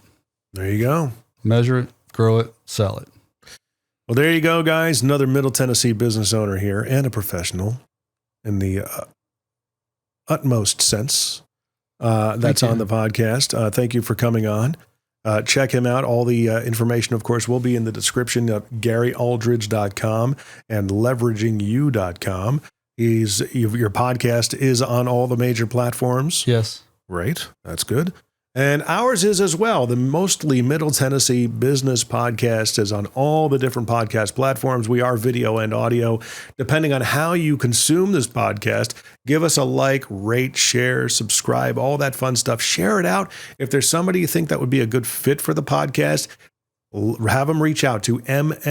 There you go. Measure it, grow it, sell it. Well, there you go, guys. Another Middle Tennessee business owner here and a professional in the utmost sense. That's on the podcast. Thank you for coming on. Check him out. All the information, of course, will be in the description of GaryAldridge.com and LeveragingYou.com. Your podcast is on all the major platforms. Yes. Great. That's good. And ours is as well. The Mostly Middle Tennessee Business Podcast is on all the different podcast platforms. We are video and audio. Depending on how you consume this podcast, give us a like, rate, share, subscribe, all that fun stuff. Share it out. If there's somebody you think that would be a good fit for the podcast, have them reach out to mmtbp.com.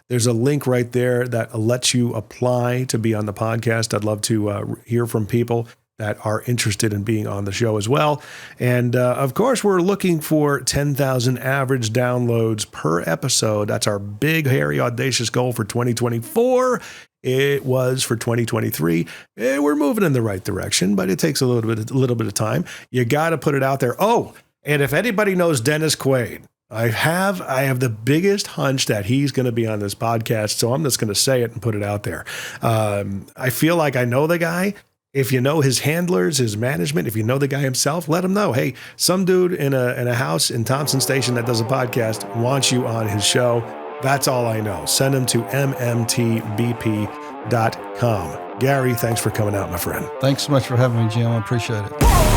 There's a link right there that lets you apply to be on the podcast. I'd love to hear from people that are interested in being on the show as well. And of course, we're looking for 10,000 average downloads per episode. That's our big, hairy, audacious goal for 2024. It was for 2023. We're moving in the right direction, but it takes a little bit of time. You got to put it out there. Oh, and if anybody knows Dennis Quaid, I have the biggest hunch that he's going to be on this podcast, so I'm just going to say it and put it out there. I feel like I know the guy. If you know his handlers, his management, if you know the guy himself, let him know. Hey, some dude in a house in Thompson Station that does a podcast wants you on his show. That's all I know. Send him to mmtbp.com. Gary, thanks for coming out, my friend. Thanks so much for having me, Jim. I appreciate it.